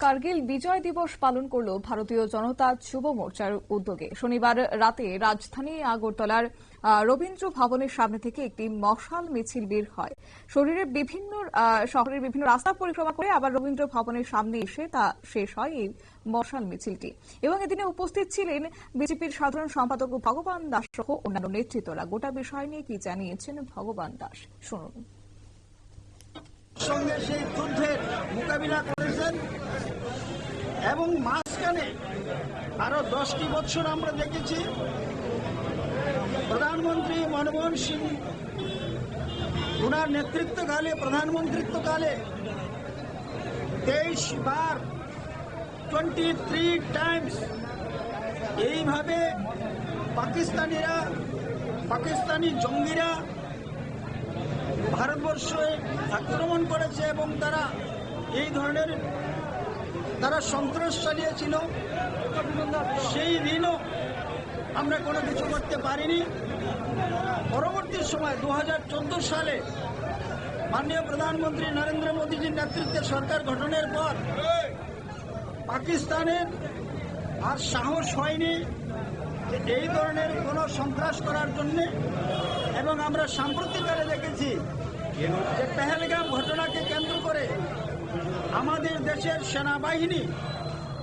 কার্গিল বিজয় দিবস পালন করল ভারতীয় জনতা যুব মোর্চার উদ্যোগে। শনিবার রাতে রাজধানী আগরতলার রবীন্দ্র ভবনের সামনে থেকে একটি মশাল মিছিল বের হয়। শহরের বিভিন্ন রাস্তা পরিক্রমা করে আবার রবীন্দ্র ভবনের সামনে এসে তা শেষ হয় এই মশাল মিছিলটি। এবং এদিনে উপস্থিত ছিলেন বিজেপির সাধারণ সম্পাদক ভগবান দাস সহ অন্যান্য নেতৃত্বরা। গোটা বিষয় নিয়ে কি জানিয়েছেন ভগবান দাস, শুনুন। সঙ্গে সেই যুদ্ধের মোকাবিলা করেছেন এবং মাঝখানে আরো 10টি বছর আমরা দেখেছি প্রধানমন্ত্রী মনমোহন সিং ওনার নেতৃত্বকালে প্রধানমন্ত্রিত্বকালে 23 বার 23 টাইমস এইভাবে পাকিস্তানি জঙ্গিরা ভারতবর্ষে আক্রমণ করেছে এবং তারা এই ধরনের সন্ত্রাস চালিয়েছিল। সেই দিনও আমরা কোনো কিছু করতে পারিনি। পরবর্তী সময় 2014 সালে মাননীয় প্রধানমন্ত্রী নরেন্দ্র মোদীজির নেতৃত্বে সরকার গঠনের পর পাকিস্তানের আর সাহস হয়নি এই ধরনের কোনো সন্ত্রাস করার জন্য। এবং আমরা সাম্প্রতিককালে দেখেছি যে পেহেলগাম ঘটনাকে কেন্দ্র করে আমাদের দেশের সেনাবাহিনী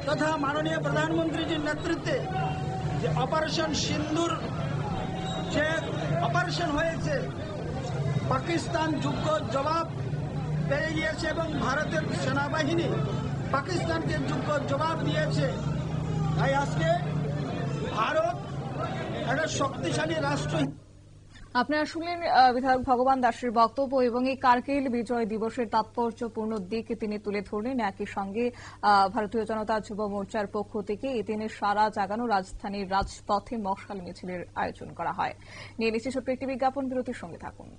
তথা মাননীয় প্রধানমন্ত্রীজির নেতৃত্বে যে অপারেশন সিন্দুর যে অপারেশন হয়েছে, পাকিস্তান যোগ্য জবাব পেয়ে গিয়েছে এবং ভারতের সেনাবাহিনী পাকিস্তানকে যোগ্য জবাব দিয়েছে। তাই আজকে ভারত একটা শক্তিশালী রাষ্ট্র। আপনারা শুনলেন বিধায়ক ভগবান দাসের বক্তব্য এবং এই কার্গিল বিজয় দিবসের তাৎপর্যপূর্ণ দিক তিনি তুলে ধরলেন। একই সঙ্গে ভারতীয় জনতা যুব মোর্চার পক্ষ থেকে এদিনে সারা জাগানো রাজধানীর রাজপথে মশাল মিছিলের আয়োজন করা হয়। নিয়ে নিচ্ছে ছোট্ট একটি বিজ্ঞাপন, বিরতির সঙ্গে থাকুন।